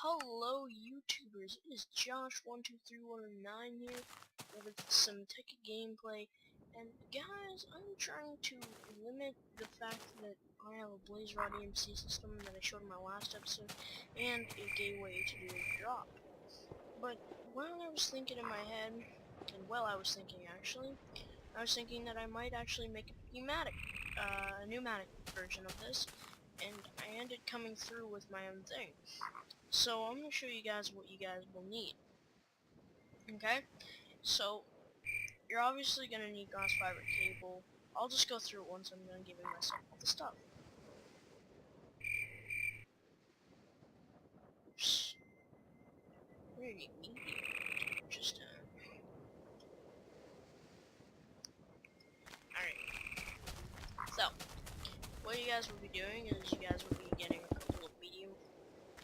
Hello YouTubers, it is Josh123109 here with some tech gameplay, and guys, I'm trying to limit the fact that I have a Blaze Rod EMC system that I showed in my last episode, and a gateway to do a drop. But while I was thinking in my head, and I was thinking that I might actually make a pneumatic version of this, and I ended coming through with my own thing. So I'm going to show you guys what you guys will need. Okay? So you're obviously going to need glass fiber cable. I'll just go through it once I'm done giving myself all the stuff. Oops. We're going to need media. Just Alright. So, what you guys will be doing is you guys will be getting a couple of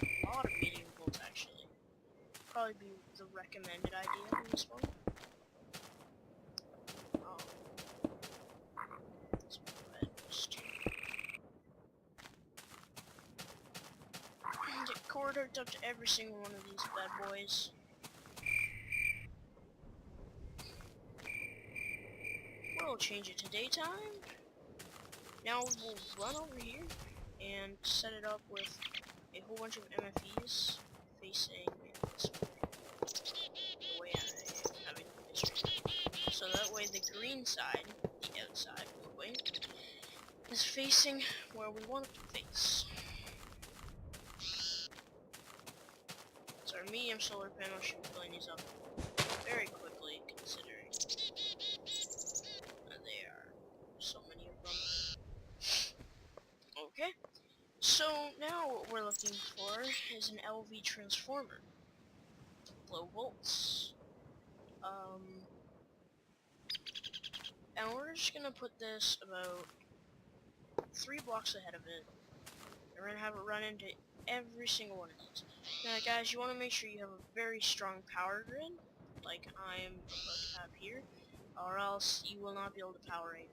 a lot of medium bolts actually. Probably be the recommended idea in this one. Get cord hooked up to every single one of these bad boys. We'll change it to daytime. Now we'll run over here and set it up with a whole bunch of MFEs facing this way. The way I have it illustrated. So that way the green side, the outside way, is facing where we want it to face. So our medium solar panel should be filling these up very quickly, considering there are so many of them. Okay, so now what we're looking for is an LV transformer. Low volts. And we're just gonna put this about 3 blocks ahead of it. And we're gonna have it run into every single one of these. Now guys, you want to make sure you have a very strong power grid, like I'm about to have here, or else you will not be able to power a,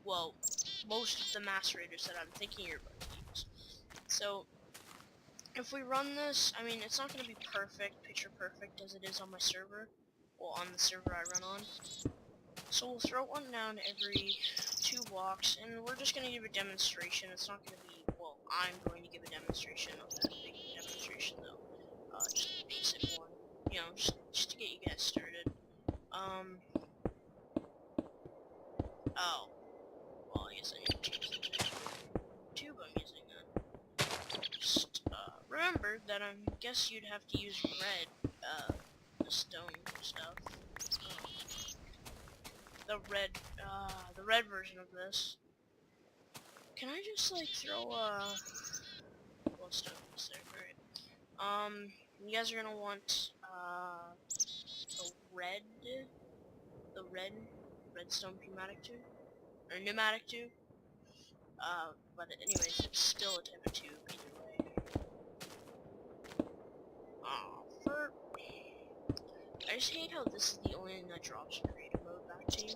well, most of the macerators that I'm thinking you're about to use. So, if we run this, I mean, it's not going to be perfect, picture perfect, as it is on my server, well, on the server I run on. So we'll throw one down every 2 blocks, and we're just going to give a demonstration. It's not going to be, well, I'm going to give a demonstration of that big demonstration, though. Just a basic one. You know, just to get you guys started. Oh. Well, I guess I need to change the tube I'm using then. Just, remember that I guess you'd have to use red, the stone stuff. The red version of this. Can I just, like, throw, well, stone this there, alright. You guys are gonna want, the redstone pneumatic tube, or pneumatic tube. But anyways, it's still a type of tube either way. I just hate how this is the only thing that drops creative mode back to you.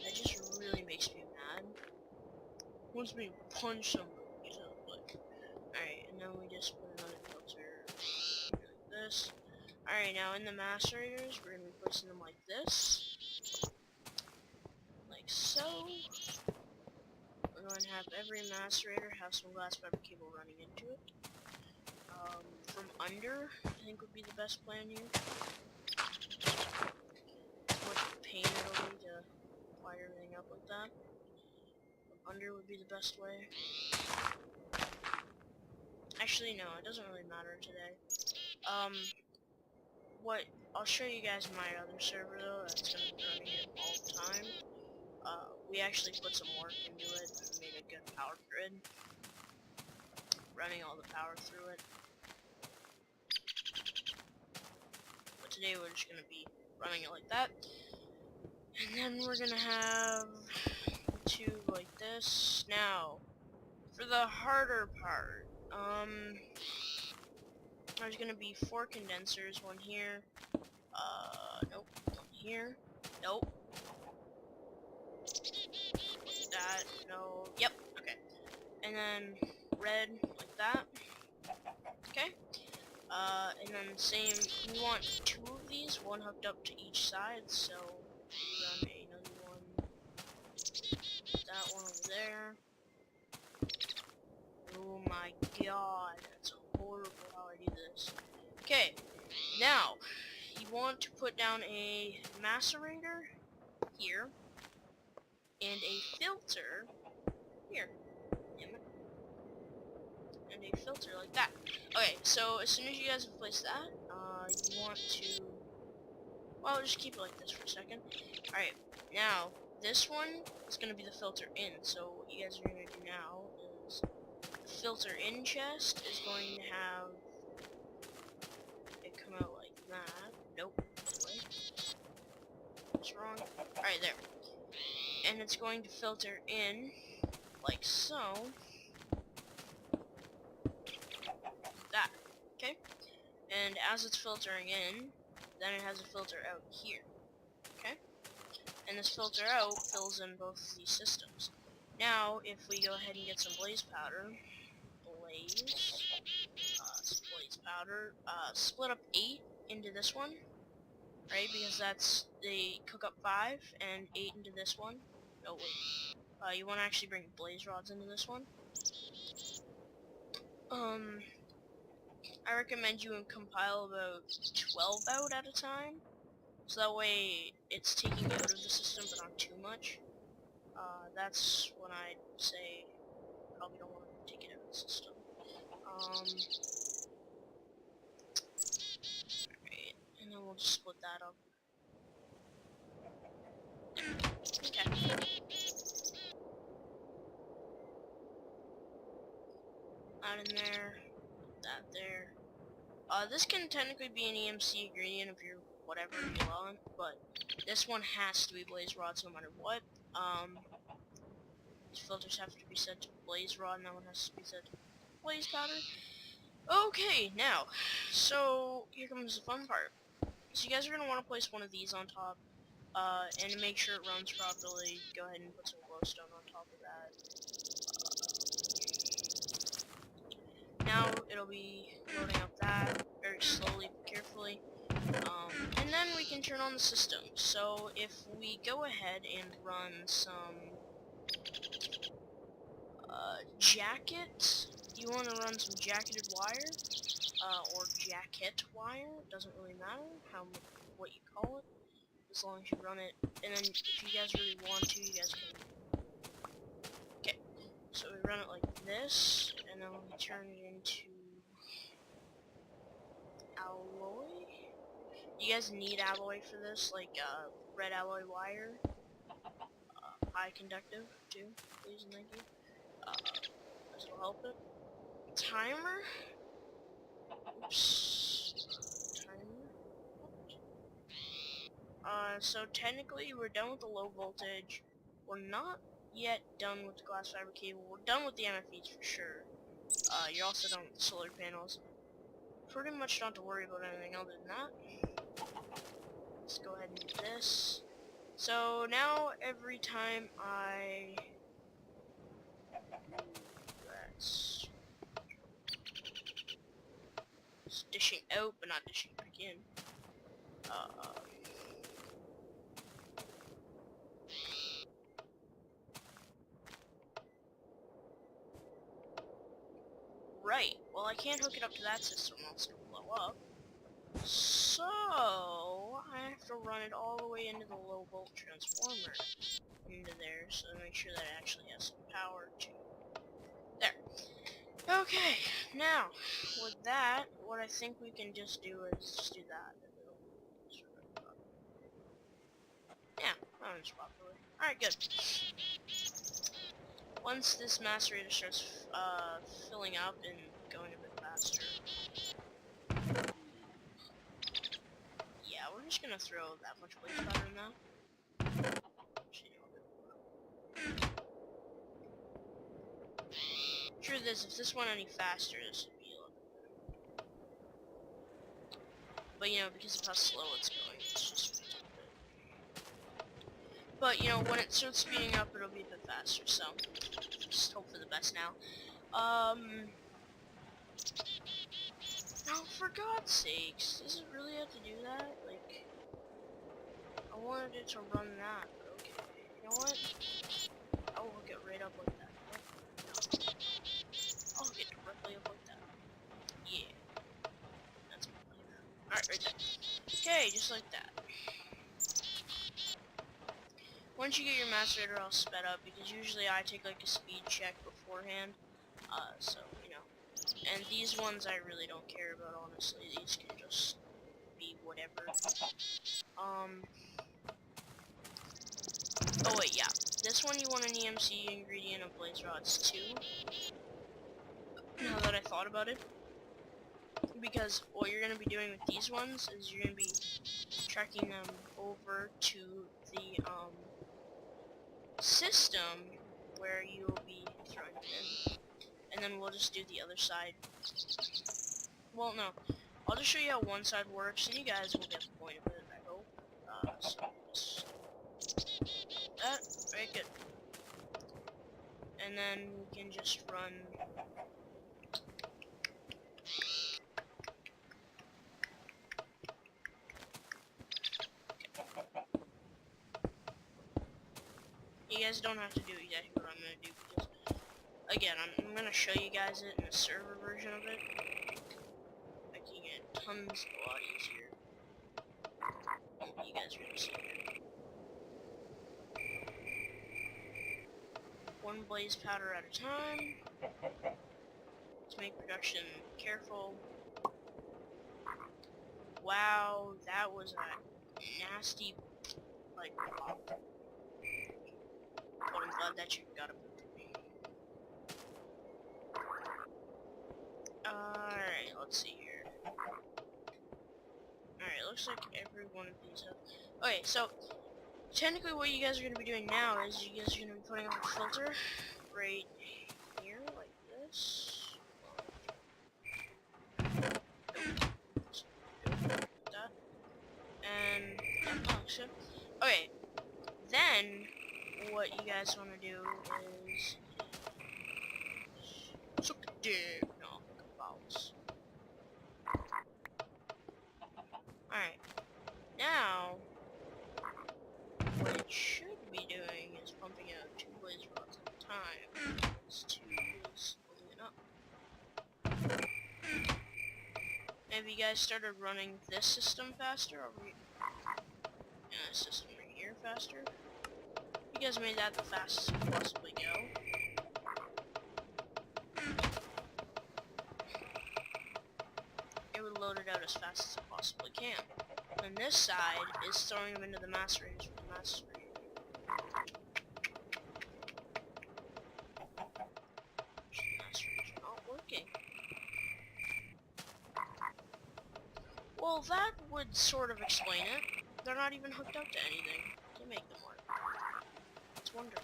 That just really makes me mad. Wants me to punch somebody, so like, alright, and then we just put another filter like this. Alright, now in the macerators, we're gonna be placing them like this. Like so. We're going to have every macerator have some glass fiber cable running into it. From under, I think would be the best plan here. How much pain it'll be to wire everything up like that. From under would be the best way. Actually, no, it doesn't really matter today. I'll show you guys my other server though, that's going to be running it all the time. We actually put some work into it and made a good power grid, running all the power through it. But today we're just going to be running it like that. And then we're going to have a tube like this. Now, for the harder part, there's going to be 4 condensers, one here, nope, one here, nope. That, no, yep, okay. And then red like that. Okay. And then same, we want 2 of these, one hooked up to each side, so run another one, that one over there. Oh my god, that's horrible how I do this. Okay, now, you want to put down a macerator here, and a filter here. Damn it. And a filter like that. Okay, so as soon as you guys have placed that, you want to, well, just keep it like this for a second. Alright, now, this one is going to be the filter in, so what you guys are going to do now is, the filter in chest is going to have it come out like that. Nope, wait. What's wrong? Alright, there. And it's going to filter in, like so. That, okay? And as it's filtering in, then it has a filter out here, okay? And this filter out fills in both these systems. Now, if we go ahead and get some blaze powder, some blaze powder, split up 8 into this one, right? Because that's, they cook up 5, and 8 into this one. Oh wait, you want to actually bring blaze rods into this one. I recommend you compile about 12 out at a time, so that way it's taking out of the system but not too much. That's when I'd say probably don't want to take it out of the system. Alright, and then we'll just split that up. Okay. That in there, that there. This can technically be an EMC ingredient if you're whatever you want, but this one has to be blaze rods no matter what. These filters have to be set to blaze rod, and that one has to be set to blaze powder. Okay, now, so here comes the fun part. So you guys are going to want to place one of these on top, and to make sure it runs properly, go ahead and put some glowstone on top of that. Now it'll be loading up that very slowly but carefully, and then we can turn on the system. So if we go ahead and run some jacket, you want to run some jacketed wire, or jacket wire, doesn't really matter what you call it, as long as you run it. And then if you guys really want to, you guys can. Okay, so we run it like this, and then we turn it into alloy. You guys need alloy for this, like red alloy wire, high conductive too, please and thank you. This will help it. Timer. Oops. Timer. So technically we're done with the low voltage. We're not yet done with the glass fiber cable. We're done with the MFEs for sure. You're also done with the solar panels. Pretty much don't have to worry about anything other than that. Let's go ahead and do this. So now every time that's dishing out, but not dishing back in. Right, well I can't hook it up to that system, else it'll blow up. So, I have to run it all the way into the low volt transformer into there, so to make sure that it actually has some power to there. Okay, now, with that, what I think we can just do is just do that. Yeah, that runs properly. Alright, good. Once this macerator starts filling up and going a bit faster, yeah, we're just gonna throw that much blaze powder in that. Truth is, if this went any faster, this would be a lot better. But you know, because of how slow it's going, it's just a bit. But you know, when it starts speeding up, it'll be a bit faster. So just hope for the best now. Oh, for God's sakes, does it really have to do that? Like, I wanted it to run that, but okay. You know what? I'll hook it right up like that. Nope. No. I'll hook it directly up like that. Yeah. That's my life. Alright, right there. Okay, just like that. Once you get your macerator all sped up, because usually I take like a speed check beforehand, so, you know. And these ones I really don't care about, honestly. These can just be whatever. Oh wait, yeah. This one you want an EMC ingredient of blaze rods too. Now that I thought about it. Because what you're going to be doing with these ones is you're going to be tracking them over to the, system where you'll be throwing them in. And then we'll just do the other side. Well, no. I'll just show you how one side works, and you guys will get the point of it, I hope. So just that, right, good. And then we can just run. You guys don't have to do exactly what I'm gonna do, because again, I'm gonna show you guys it in a server version of it, making it tons a lot easier. You guys are gonna see it. One blaze powder at a time. To make production careful. Wow, that was a nasty, like, pop. But I'm glad that you got it. Alright, let's see here. Alright, looks like every one of these have... Okay, so, technically what you guys are going to be doing now is you guys are going to be putting up a filter right here, like this. That. And, so, okay, then, what you guys want to do is... Suck a dick. No, balls. Alright. Now, what it should be doing is pumping out 2 blaze rods at a time. It's 2 is holding it up. Have you guys started running this system faster? Or this system right here faster? You guys made that the fastest you could possibly go. It would load it out as fast as it possibly can. And this side is throwing them into the macerators with the macerator. The macerators are not working. Well, that would sort of explain it. They're not even hooked up to anything to make them work. It's wonderful.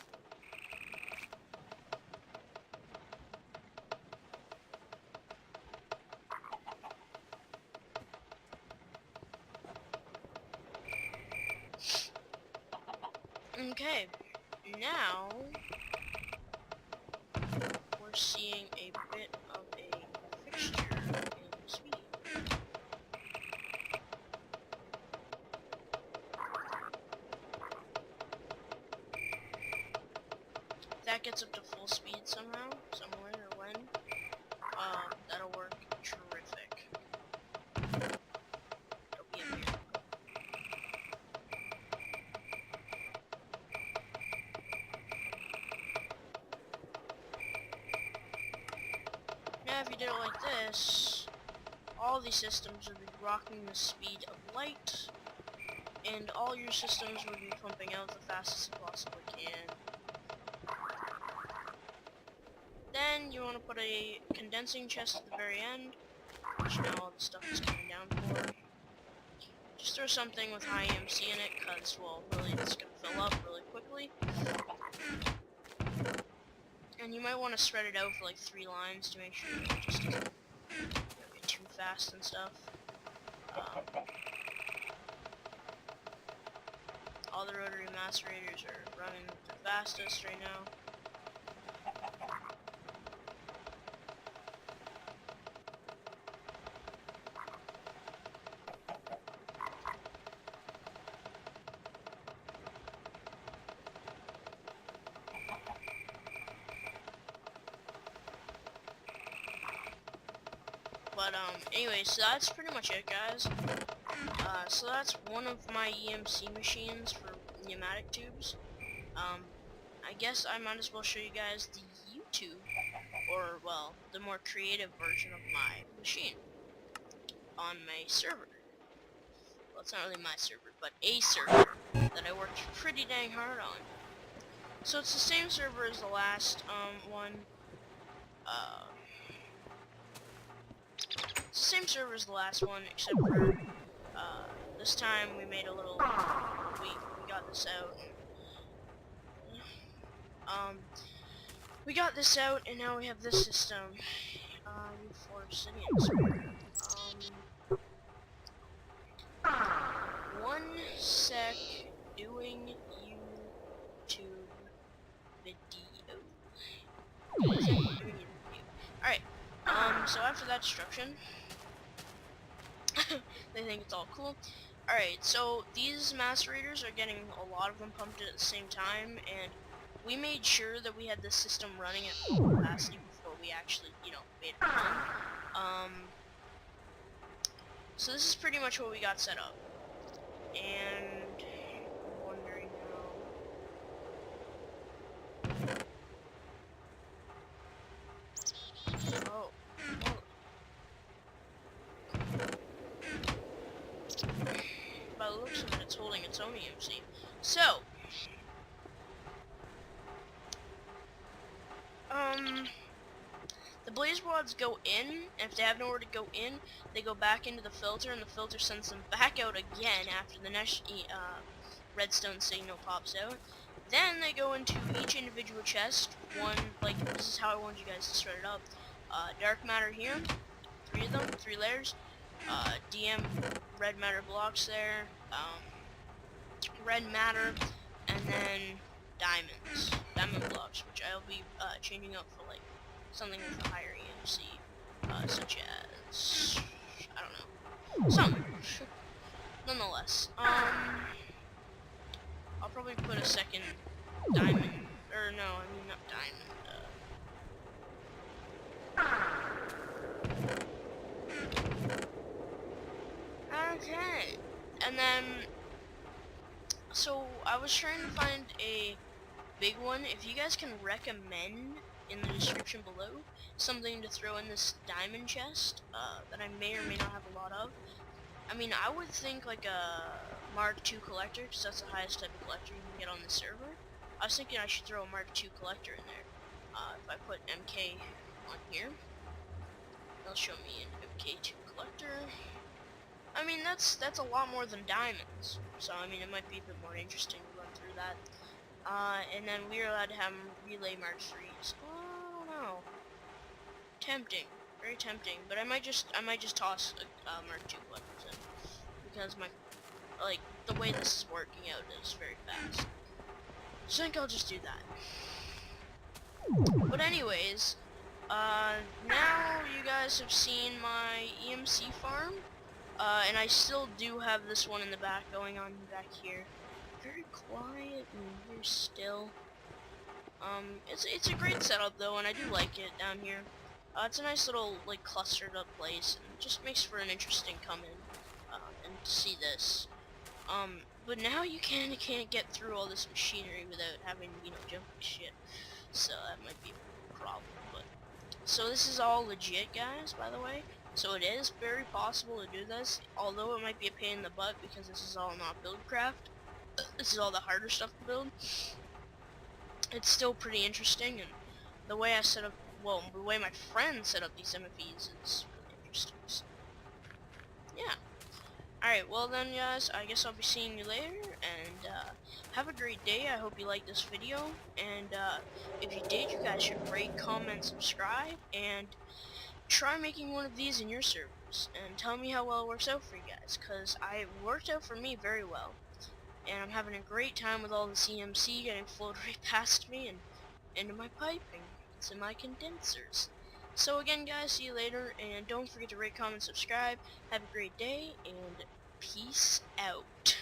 Okay, now we're seeing a bit of a fixture in speed. If that gets up to full speed somehow, somewhere or when, that'll work terrific. It'll be a miracle. Now if you did it like this, all these systems would be rocking the speed of light, and all your systems would be pumping out the fastest they possibly can. Then you want to put a condensing chest at the very end, which now all the stuff is coming down for. Just throw something with high EMC in it, because, well, really it's going to fill up really quickly. And you might want to spread it out for like 3 lines to make sure you don't just get too fast and stuff. All the rotary macerators are running the fastest right now. anyway, so that's pretty much it, guys. So that's one of my EMC machines for pneumatic tubes. I guess I might as well show you guys the YouTube, or, well, the more creative version of my machine on my server. Well, it's not really my server, but a server that I worked pretty dang hard on. So it's the same server as the last, one. It's the same server as the last one, except for, this time we made a little, we got this out. We got this out, and now we have this system. For obsidian. One sec, doing YouTube video. Alright, so after that destruction, they think it's all cool. Alright, so these macerators are getting a lot of them pumped at the same time, and we made sure that we had this system running at full capacity before we actually, you know, made it run. So this is pretty much what we got set up. And I'm wondering now. Oh. By the looks of it, it's holding its own EMC. So, the blaze rods go in, and if they have nowhere to go in, they go back into the filter, and the filter sends them back out again after the next redstone signal pops out. Then they go into each individual chest. One, like, this is how I wanted you guys to start it up. Dark matter here, 3 of them, 3 layers. DM red matter blocks there, red matter, and then diamond blocks, which I'll be changing up for like something with a higher EMC, such as, I don't know, something. Nonetheless, I'll probably put a second diamond, or no, I mean not diamond. Okay, and then, so I was trying to find a big one. If you guys can recommend in the description below something to throw in this diamond chest that I may or may not have a lot of. I mean, I would think like a Mark II collector, because that's the highest type of collector you can get on the server. I was thinking I should throw a Mark II collector in there. If I put MK on here, it'll show me an MK2 collector. I mean, that's a lot more than diamonds, so I mean it might be a bit more interesting to run through that. And then we're allowed to have relay Mark IIIs. Oh, I don't know. Tempting, very tempting. But I might just toss a Mark II collectors in, because the way this is working out is very fast. So I think I'll just do that. But anyways, now you guys have seen my EMC farm. And I still do have this one in the back going on back here. Very quiet and very still. It's a great setup though, and I do like it down here. It's a nice little like clustered up place, and it just makes for an interesting come in and to see this. But now you can't get through all this machinery without having, you know, jumping shit. So that might be a problem. But so this is all legit, guys, by the way. So it is very possible to do this, although it might be a pain in the butt because this is all not buildcraft. This is all the harder stuff to build. It's still pretty interesting, and the way I set up, well, the way my friend set up these MFEs is really interesting. So, yeah. Alright, well then guys, I guess I'll be seeing you later, and have a great day. I hope you liked this video, and if you did, you guys should rate, comment, subscribe, and try making one of these in your servers and tell me how well it works out for you guys, because it worked out for me very well, and I'm having a great time with all the CMC getting flowed right past me and into my piping. It's in my condensers. So again guys, see you later, and don't forget to rate, comment, subscribe. Have a great day, and peace out.